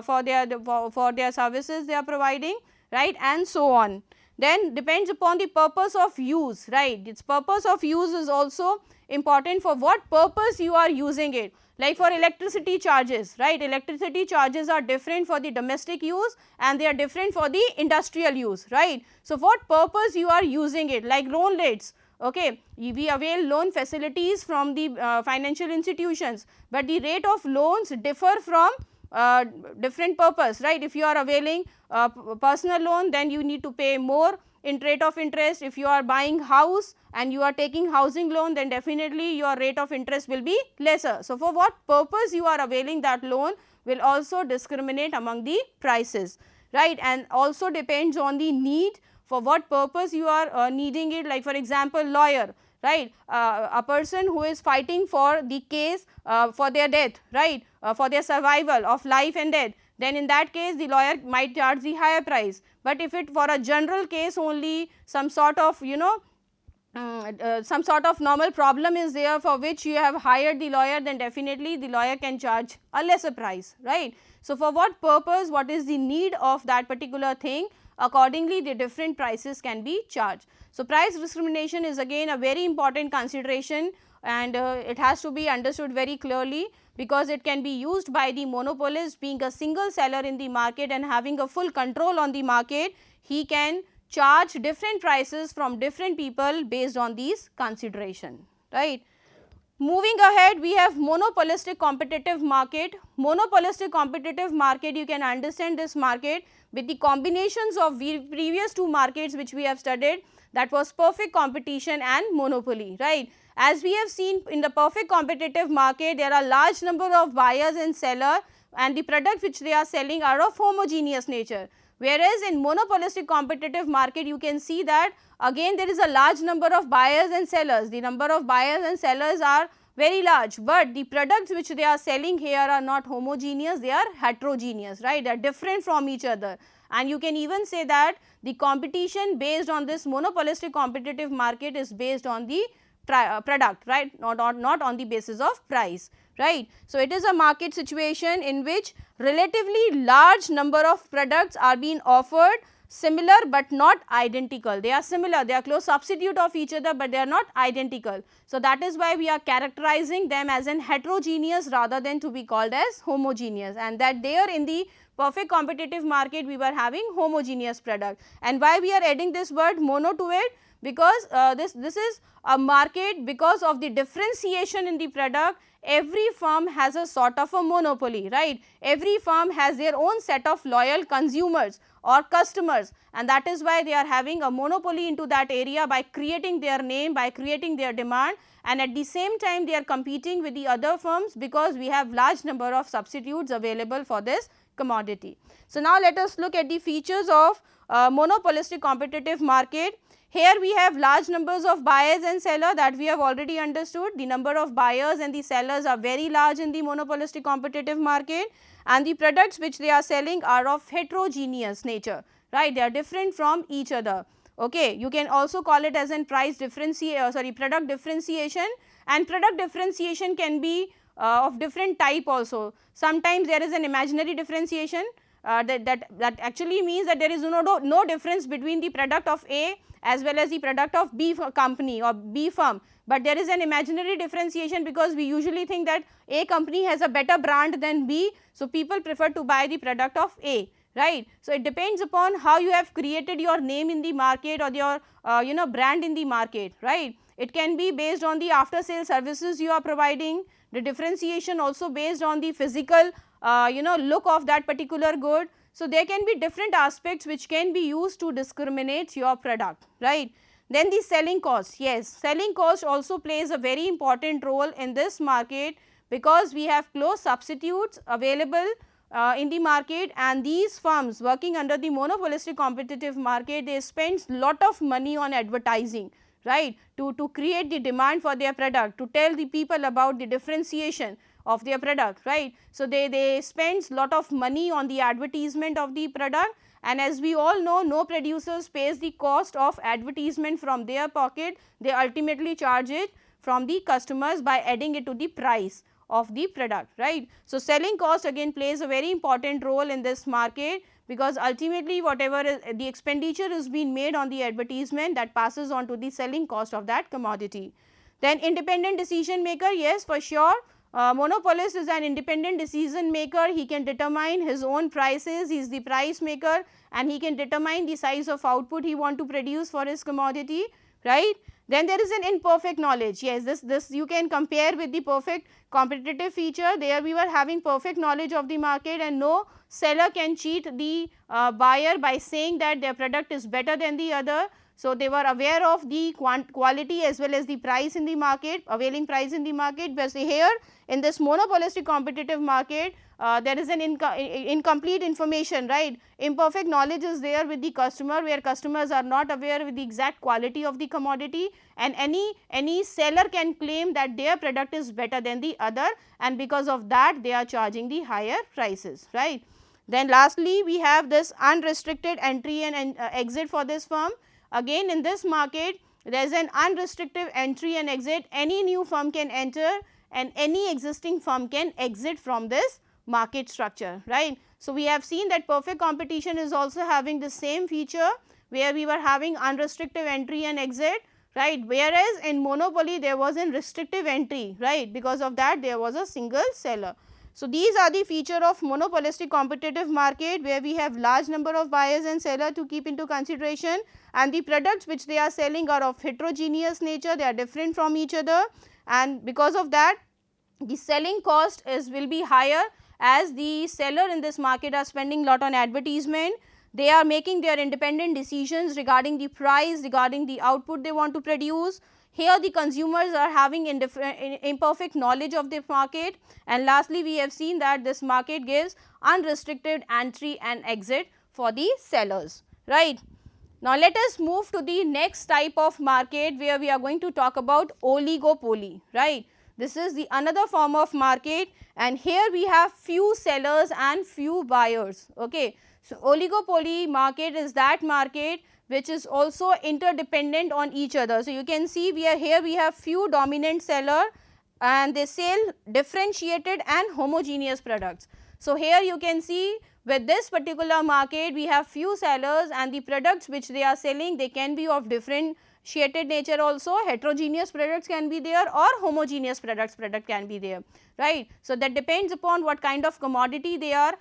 for their services they are providing, right, and so on. Then depends upon the purpose of use, right. Its purpose of use is also important, for what purpose you are using it. Like for electricity charges, right, electricity charges are different for the domestic use and they are different for the industrial use, right. So, what purpose you are using it, like loan rates, okay, we avail loan facilities from the financial institutions, but the rate of loans differ from different purpose, right. If you are availing personal loan, then you need to pay more in rate of interest. If you are buying house and you are taking housing loan, then definitely your rate of interest will be lesser. So, for what purpose you are availing that loan will also discriminate among the prices, right, and also depends on the need, for what purpose you are needing it. Like for example, lawyer, right, a person who is fighting for the case for their death, right, for their survival of life and death, then in that case the lawyer might charge the higher price. But if it for a general case only, some sort of some sort of normal problem is there for which you have hired the lawyer, then definitely the lawyer can charge a lesser price, right. So, for what purpose, what is the need of that particular thing, accordingly the different prices can be charged. So, price discrimination is again a very important consideration, and it has to be understood very clearly, because it can be used by the monopolist being a single seller in the market and having a full control on the market. he can charge different prices from different people based on these consideration, right. Moving ahead, we have monopolistic competitive market. Monopolistic competitive market, you can understand this market with the combinations of previous two markets which we have studied, that was perfect competition and monopoly, right. As we have seen in the perfect competitive market, there are large number of buyers and seller, and the product which they are selling are of homogeneous nature. Whereas in monopolistic competitive market, you can see that again there is a large number of buyers and sellers. The number of buyers and sellers are very large, but the products which they are selling here are not homogeneous, they are heterogeneous, right. They are different from each other, and you can even say that the competition based on this monopolistic competitive market is based on the product, right, not on the basis of price, right. So, it is a market situation in which relatively large number of products are being offered, similar but not identical. They are similar, they are close substitute of each other, but they are not identical. So, that is why we are characterizing them as an heterogeneous rather than to be called as homogeneous, and that there in the perfect competitive market we were having homogeneous product. And why we are adding this word mono to it? Because this is a market because of the differentiation in the product. Every firm has a sort of a monopoly, right. Every firm has their own set of loyal consumers or customers, and that is why they are having a monopoly into that area by creating their name, by creating their demand, and at the same time they are competing with the other firms because we have large number of substitutes available for this commodity. So, now let us look at the features of monopolistic competitive market. Here we have large numbers of buyers and sellers, that we have already understood. The number of buyers and the sellers are very large in the monopolistic competitive market, and the products which they are selling are of heterogeneous nature, right. They are different from each other. Okay. You can also call it as in product differentiation, and product differentiation can be of different type also. Sometimes there is an imaginary differentiation, that actually means that there is no difference between the product of A as well as the product of B company or B firm, but there is an imaginary differentiation because we usually think that A company has a better brand than B. So, people prefer to buy the product of A, right. So, it depends upon how you have created your name in the market or your brand in the market, right. It can be based on the after sale services you are providing, the differentiation also based on the physical look of that particular good. So, there can be different aspects which can be used to discriminate your product, right. Then the selling cost, yes, selling cost also plays a very important role in this market because we have close substitutes available in the market, and these firms working under the monopolistic competitive market, they spend lot of money on advertising, right, to create the demand for their product, to tell the people about the differentiation of their product, right. So, they spend lot of money on the advertisement of the product, and as we all know, no producers pays the cost of advertisement from their pocket, they ultimately charge it from the customers by adding it to the price of the product, right. So, selling cost again plays a very important role in this market because ultimately whatever is the expenditure is being made on the advertisement, that passes on to the selling cost of that commodity. Then independent decision maker, yes, for sure. Monopolist is an independent decision maker, he can determine his own prices, he is the price maker, and he can determine the size of output he want to produce for his commodity, right. Then there is an imperfect knowledge, yes, this you can compare with the perfect competitive feature. There we were having perfect knowledge of the market, and no seller can cheat the buyer by saying that their product is better than the other. So, they were aware of the quality as well as the price in the market, availing price in the market, but here in this monopolistic competitive market, there is an incomplete information, right. Imperfect knowledge is there with the customer, where customers are not aware with the exact quality of the commodity, and any seller can claim that their product is better than the other, and because of that they are charging the higher prices, right. Then lastly, we have this unrestricted entry and exit for this firm. Again in this market, there is an unrestricted entry and exit, any new firm can enter and any existing firm can exit from this market structure, right. So, we have seen that perfect competition is also having the same feature, where we were having unrestricted entry and exit, right, whereas in monopoly there was a restrictive entry, right, because of that there was a single seller. So, these are the feature of monopolistic competitive market, where we have large number of buyers and seller to keep into consideration, and the products which they are selling are of heterogeneous nature, they are different from each other, and because of that the selling cost will be higher, as the seller in this market are spending lot on advertisement. They are making their independent decisions regarding the price, regarding the output they want to produce. Here the consumers are having imperfect knowledge of the market, and lastly we have seen that this market gives unrestricted entry and exit for the sellers, right. Now, let us move to the next type of market, where we are going to talk about oligopoly, right. This is the another form of market, and here we have few sellers and few buyers, okay. So, oligopoly market is that market which is also interdependent on each other. So, you can see we have few dominant seller and they sell differentiated and homogeneous products. So, here you can see with this particular market we have few sellers, and the products which they are selling, they can be of differentiated nature also, heterogeneous products can be there or homogeneous product can be there, right. So, that depends upon what kind of commodity they are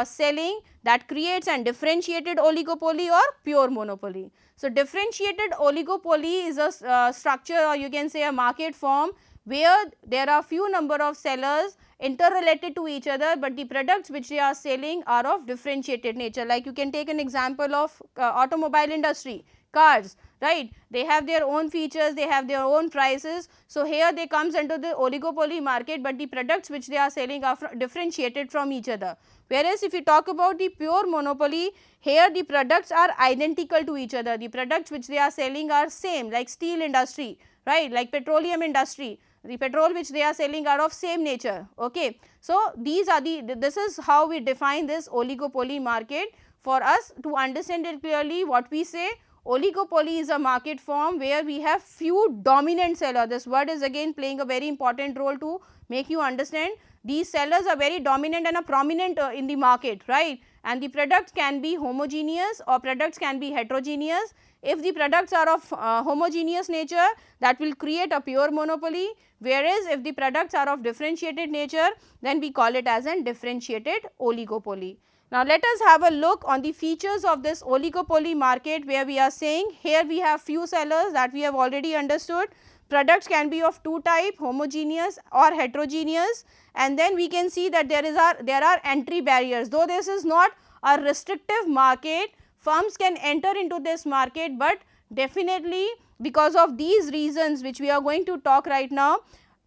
selling, that creates an differentiated oligopoly or pure monopoly. So, differentiated oligopoly is a structure, or you can say a market form, where there are few number of sellers interrelated to each other, but the products which they are selling are of differentiated nature. Like you can take an example of automobile industry, cars, right. They have their own features, they have their own prices. So, here they comes into the oligopoly market, but the products which they are selling are differentiated from each other. Whereas, if you talk about the pure monopoly, here the products are identical to each other, the products which they are selling are same, like steel industry, right, like petroleum industry, the petrol which they are selling are of same nature, okay. So, these are this is how we define this oligopoly market. For us to understand it clearly, what we say, oligopoly is a market form where we have few dominant sellers. This word is again playing a very important role to make you understand. These sellers are very dominant and are prominent in the market, right, and the products can be homogeneous or products can be heterogeneous. If the products are of homogeneous nature, that will create a pure monopoly, whereas if the products are of differentiated nature, then we call it as an differentiated oligopoly. Now, let us have a look on the features of this oligopoly market, where we are saying here we have few sellers, that we have already understood. Products can be of two type, homogeneous or heterogeneous, and then we can see that there are entry barriers. Though this is not a restrictive market, firms can enter into this market, but definitely because of these reasons which we are going to talk right now,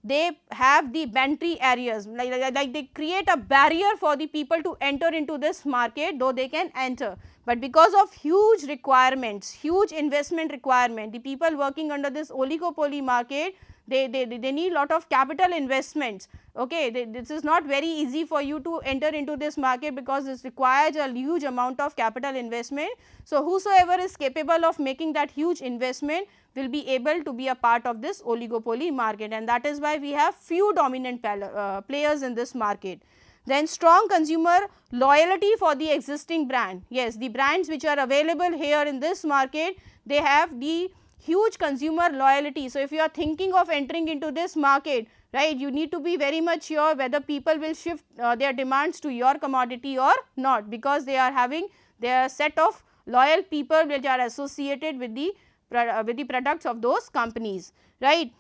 they have the entry areas, like they create a barrier for the people to enter into this market, though they can enter. But because of huge requirements, huge investment requirement, the people working under this oligopoly market, they need lot of capital investments, okay. This is not very easy for you to enter into this market, because this requires a huge amount of capital investment. So, whosoever is capable of making that huge investment will be able to be a part of this oligopoly market, and that is why we have few dominant players in this market. Then strong consumer loyalty for the existing brand. Yes, the brands which are available here in this market, they have the huge consumer loyalty. So, if you are thinking of entering into this market, right, you need to be very much sure whether people will shift their demands to your commodity or not, because they are having their set of loyal people which are associated with the products of those companies, right.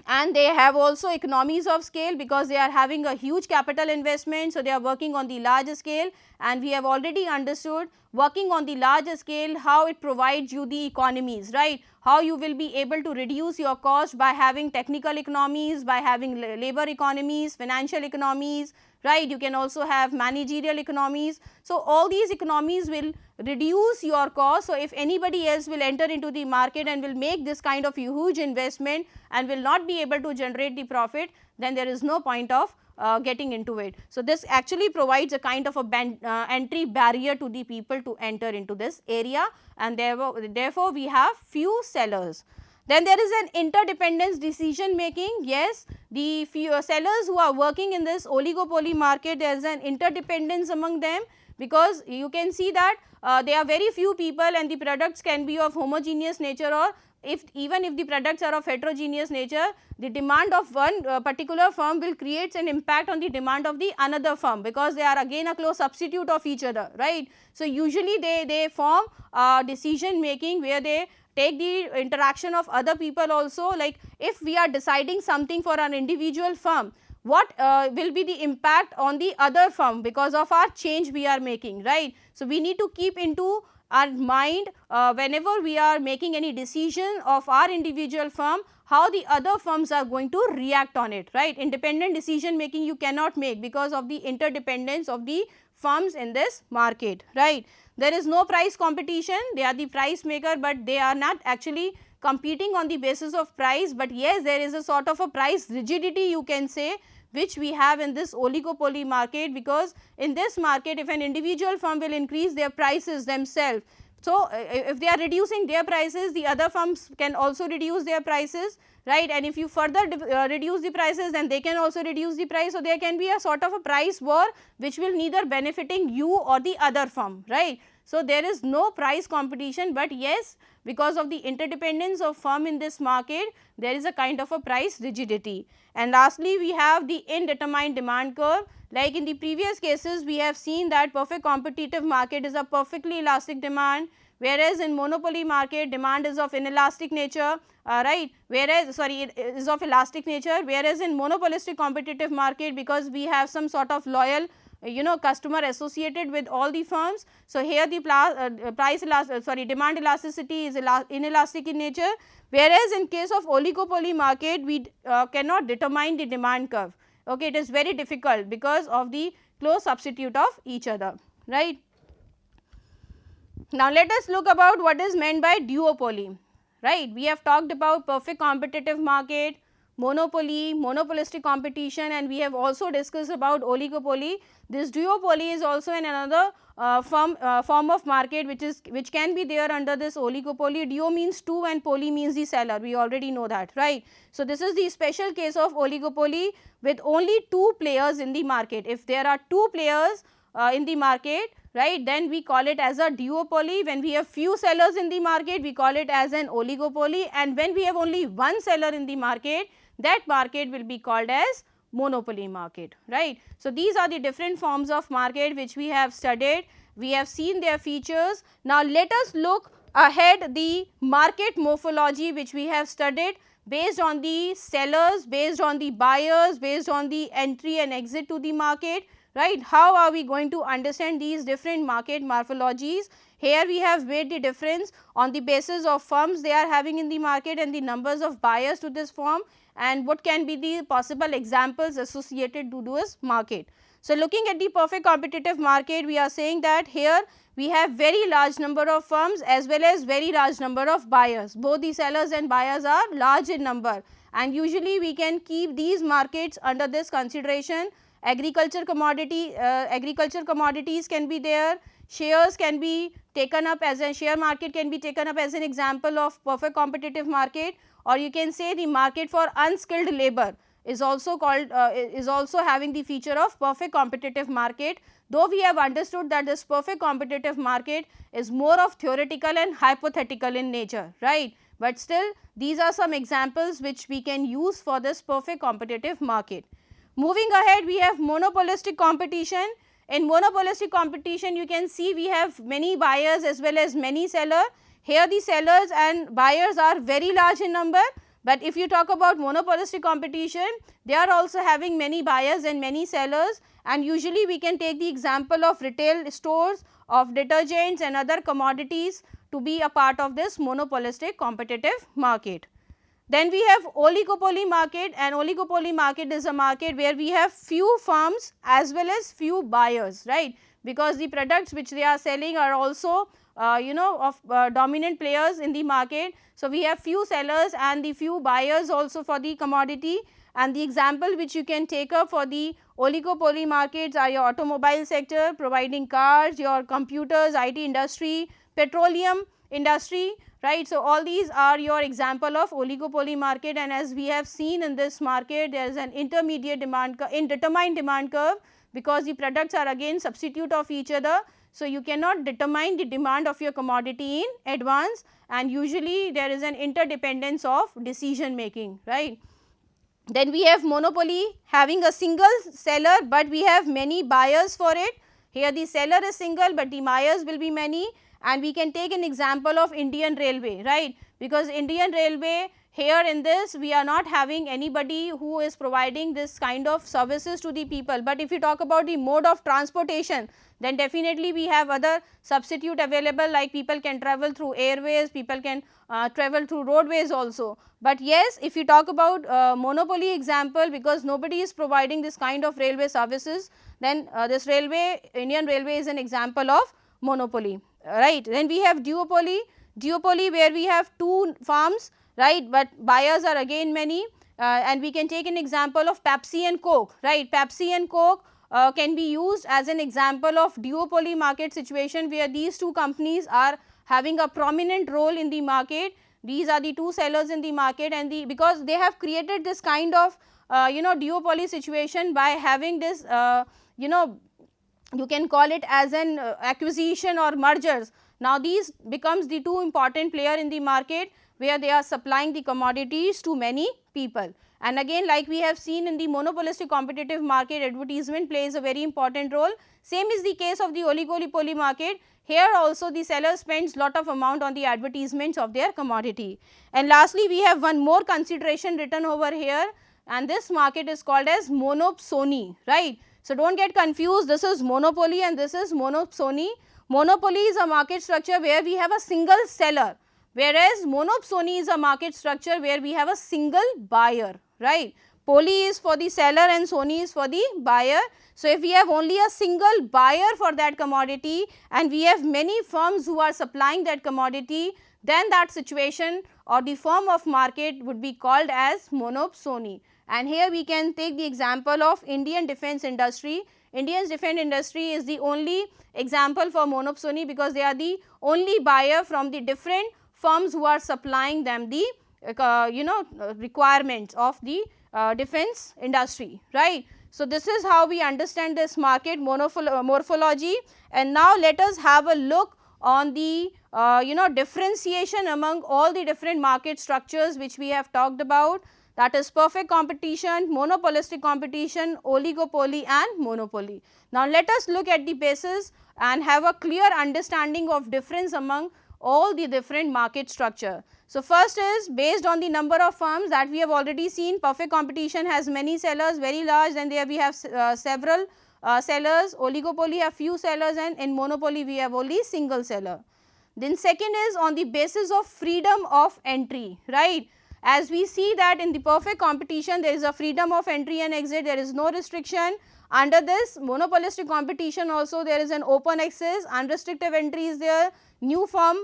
And they have also economies of scale, because they are having a huge capital investment. So, they are working on the large scale, and we have already understood working on the large scale how it provides you the economies, right, how you will be able to reduce your cost by having technical economies, by having labor economies, financial economies, right. You can also have managerial economies. So, all these economies will reduce your cost. So, if anybody else will enter into the market and will make this kind of huge investment and will not be able to generate the profit, then there is no point of getting into it. So, this actually provides a kind of a entry barrier to the people to enter into this area, and therefore, we have few sellers. Then there is an interdependence decision making. Yes, the few sellers who are working in this oligopoly market, there is an interdependence among them, because you can see that there are very few people and the products can be of homogeneous nature or even if the products are of heterogeneous nature, the demand of one particular firm will create an impact on the demand of the another firm, because they are again a close substitute of each other, right. So, usually they form decision making where they take the interaction of other people also, like if we are deciding something for an individual firm, what will be the impact on the other firm because of our change we are making, right. So, we need to keep into our mind whenever we are making any decision of our individual firm, how the other firms are going to react on it, right. Independent decision making you cannot make because of the interdependence of the firms in this market, right. There is no price competition, they are the price maker, but they are not actually competing on the basis of price, but yes, there is a sort of a price rigidity you can say, which we have in this oligopoly market, because in this market if an individual firm will increase their prices themselves, so if they are reducing their prices, the other firms can also reduce their prices, right, and if you further reduce the prices, then they can also reduce the price. So, there can be a sort of a price war which will neither benefiting you or the other firm, right. So, there is no price competition, but yes, because of the interdependence of firm in this market, there is a kind of a price rigidity. And lastly, we have the indeterminate demand curve. Like in the previous cases, we have seen that perfect competitive market is a perfectly elastic demand, whereas in monopoly market demand is of inelastic nature, right, whereas it is of elastic nature, whereas in monopolistic competitive market, because we have some sort of loyal customer associated with all the firms. So, here the demand elasticity is inelastic in nature, whereas in case of oligopoly market we cannot determine the demand curve, okay. It is very difficult because of the close substitute of each other, right. Now, let us look about what is meant by duopoly, right. We have talked about perfect competitive market, monopoly, monopolistic competition, and we have also discussed about oligopoly. This duopoly is also another form of market which can be there under this oligopoly. Duo means two and poly means the seller, we already know that, right. So, this is the special case of oligopoly with only two players in the market. If there are two players in the market, right, then we call it as a duopoly. When we have few sellers in the market, we call it as an oligopoly, and when we have only one seller in the market, that market will be called as monopoly market, right. So, these are the different forms of market which we have studied, we have seen their features. Now, let us look ahead the market morphology which we have studied based on the sellers, based on the buyers, based on the entry and exit to the market, right. How are we going to understand these different market morphologies? Here we have made the difference on the basis of firms they are having in the market and the numbers of buyers to this firm, and what can be the possible examples associated to this market. So, looking at the perfect competitive market, we are saying that here we have very large number of firms as well as very large number of buyers. Both the sellers and buyers are large in number, and usually we can keep these markets under this consideration. Agriculture commodities can be there, shares can be taken up as a share market can be taken up as an example of perfect competitive market, or you can say the market for unskilled labor is also called is also having the feature of perfect competitive market, though we have understood that this perfect competitive market is more of theoretical and hypothetical in nature, right, but still these are some examples which we can use for this perfect competitive market. Moving ahead, we have monopolistic competition. In monopolistic competition, you can see we have many buyers as well as many sellers. Here the sellers and buyers are very large in number, but if you talk about monopolistic competition, they are also having many buyers and many sellers, and usually we can take the example of retail stores, of detergents and other commodities to be a part of this monopolistic competitive market. Then we have oligopoly market, and oligopoly market is a market where we have few firms as well as few buyers, right, because the products which they are selling are also of dominant players in the market. So, we have few sellers and the few buyers also for the commodity, and the example which you can take up for the oligopoly markets are your automobile sector providing cars, your computers, IT industry, petroleum industry, right. So, all these are your example of oligopoly market, and as we have seen in this market, there is an intermediate indeterminate demand curve because the products are again substitute of each other. So, you cannot determine the demand of your commodity in advance, and usually there is an interdependence of decision making, right. Then we have monopoly, having a single seller, but we have many buyers for it. Here the seller is single, but the buyers will be many, and we can take an example of Indian Railway, right, because Indian Railway, here in this we are not having anybody who is providing this kind of services to the people, but if you talk about the mode of transportation, then definitely we have other substitute available, like people can travel through airways, people can travel through roadways also. But yes, if you talk about monopoly example, because nobody is providing this kind of railway services, then this railway, Indian Railway is an example of monopoly, right. Then we have duopoly, where we have two firms, right, but buyers are again many, and we can take an example of Pepsi and Coke, right. Pepsi and Coke can be used as an example of duopoly market situation, where these two companies are having a prominent role in the market. These are the two sellers in the market, and because they have created this kind of duopoly situation by having this you can call it as an acquisition or mergers. Now, these becomes the two important player in the market, where they are supplying the commodities to many people. And again, like we have seen in the monopolistic competitive market, advertisement plays a very important role. Same is the case of the oligopoly market. Here also the seller spends lot of amount on the advertisements of their commodity. And lastly, we have one more consideration written over here, and this market is called as monopsony, right. So, do not get confused, this is monopoly and this is monopsony. Monopoly is a market structure where we have a single seller, whereas monopsony is a market structure where we have a single buyer, right. Poly is for the seller and Sony is for the buyer. So, if we have only a single buyer for that commodity and we have many firms who are supplying that commodity, then that situation or the form of market would be called as monopsony. And here we can take the example of Indian defense industry. Indian defense industry is the only example for monopsony, because they are the only buyer from the different firms who are supplying them the requirements of the defense industry, right. So, this is how we understand this market morphology. And now, let us have a look on the differentiation among all the different market structures which we have talked about, that is perfect competition, monopolistic competition, oligopoly and monopoly. Now, let us look at the basis and have a clear understanding of difference among all the different market structure. So, first is based on the number of firms that we have already seen. Perfect competition has many sellers, very large, and there we have several sellers. Oligopoly have few sellers, and in monopoly we have only single seller. Then second is on the basis of freedom of entry, right. As we see that in the perfect competition, there is a freedom of entry and exit, there is no restriction. Under this monopolistic competition also there is an open access, unrestricted entry is there, new firm,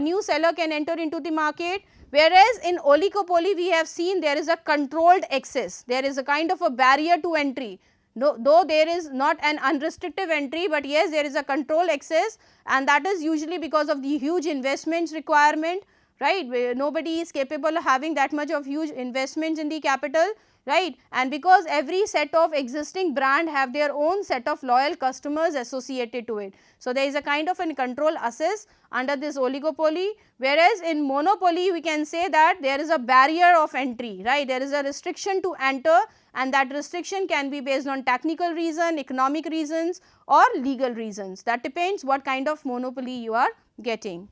new seller can enter into the market. Whereas in oligopoly we have seen there is a controlled access, there is a kind of a barrier to entry. Though there is not an unrestricted entry, but yes, there is a controlled access, and that is usually because of the huge investments requirement, right. Nobody is capable of having that much of huge investments in the capital, right, and because every set of existing brand have their own set of loyal customers associated to it. So, there is a kind of a control access under this oligopoly, whereas in monopoly we can say that there is a barrier of entry, right, there is a restriction to enter, and that restriction can be based on technical reason, economic reasons or legal reasons, that depends what kind of monopoly you are getting.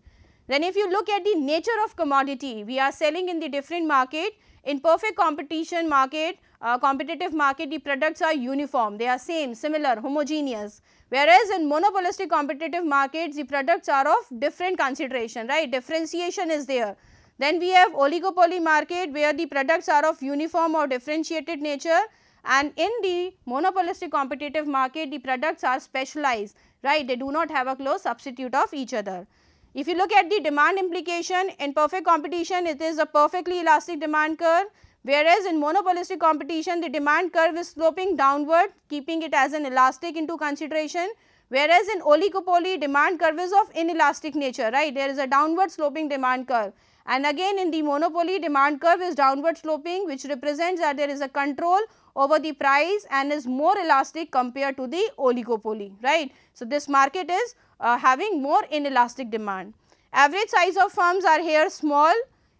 Then if you look at the nature of commodity, we are selling in the different market. In perfect competition market, competitive market, the products are uniform, they are same, similar, homogeneous. Whereas in monopolistic competitive markets, the products are of different consideration, right, differentiation is there. Then we have oligopoly market where the products are of uniform or differentiated nature, and in the monopolistic competitive market, the products are specialized, right, they do not have a close substitute of each other. If you look at the demand implication, in perfect competition it is a perfectly elastic demand curve, whereas in monopolistic competition the demand curve is sloping downward, keeping it as an elastic into consideration, whereas in oligopoly demand curve is of inelastic nature, right, there is a downward sloping demand curve. And again in the monopoly demand curve is downward sloping, which represents that there is a control over the price and is more elastic compared to the oligopoly, right. So, this market is having more inelastic demand. Average size of firms are here small.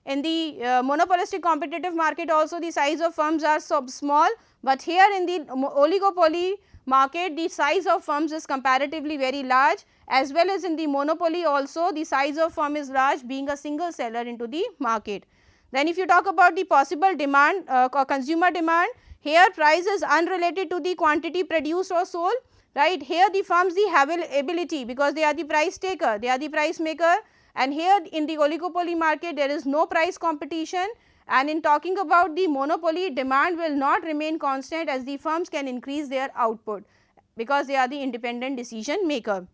In the monopolistic competitive market also the size of firms are small, but here in the oligopoly market the size of firms is comparatively very large, as well as in the monopoly also the size of firm is large, being a single seller into the market. Then if you talk about the possible demand consumer demand, here price is unrelated to the quantity produced or sold, right. Here the firms the have ability, because they are the price taker, they are the price maker, and here in the oligopoly market there is no price competition. And in talking about the monopoly, demand will not remain constant, as the firms can increase their output because they are the independent decision maker.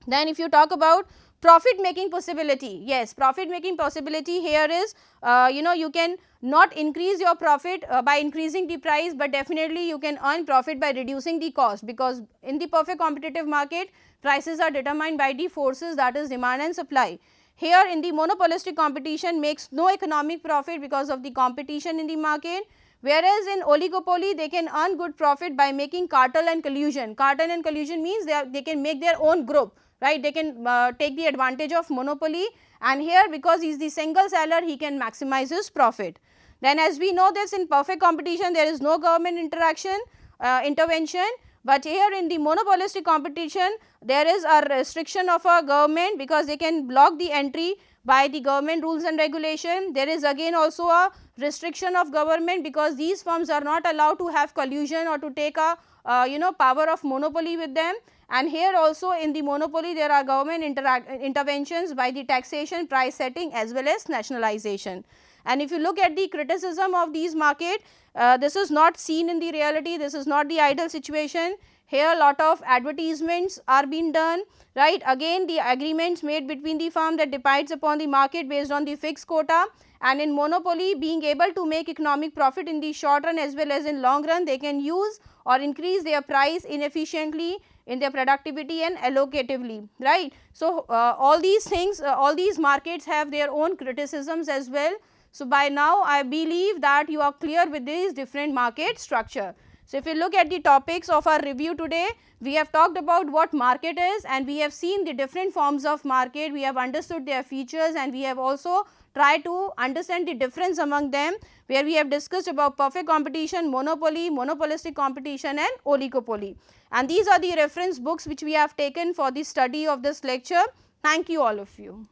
Then if you talk about profit making possibility, yes, profit making possibility here is you can not increase your profit by increasing the price, but definitely you can earn profit by reducing the cost, because in the perfect competitive market prices are determined by the forces, that is demand and supply. Here in the monopolistic competition makes no economic profit because of the competition in the market, whereas in oligopoly they can earn good profit by making cartel and collusion. Cartel and collusion means they can make their own group, right, they can take the advantage of monopoly, and here because he is the single seller he can maximize his profit. Then as we know this, in perfect competition there is no government intervention, but here in the monopolistic competition there is a restriction of a government, because they can block the entry by the government rules and regulation. There is again also a restriction of government, because these firms are not allowed to have collusion or to take a power of monopoly with them. And here also in the monopoly there are government interventions by the taxation, price setting, as well as nationalization. And if you look at the criticism of these market, this is not seen in the reality, this is not the ideal situation. Here lot of advertisements are being done, right. Again the agreements made between the firm that depends upon the market based on the fixed quota, and in monopoly being able to make economic profit in the short run as well as in long run, they can use or increase their price inefficiently in their productivity and allocatively, right. So, all these things, all these markets have their own criticisms as well. So, by now I believe that you are clear with these different market structure. So, if you look at the topics of our review today, we have talked about what market is, and we have seen the different forms of market, we have understood their features, and we have also tried to understand the difference among them, where we have discussed about perfect competition, monopoly, monopolistic competition, and oligopoly. And these are the reference books which we have taken for the study of this lecture. Thank you all of you.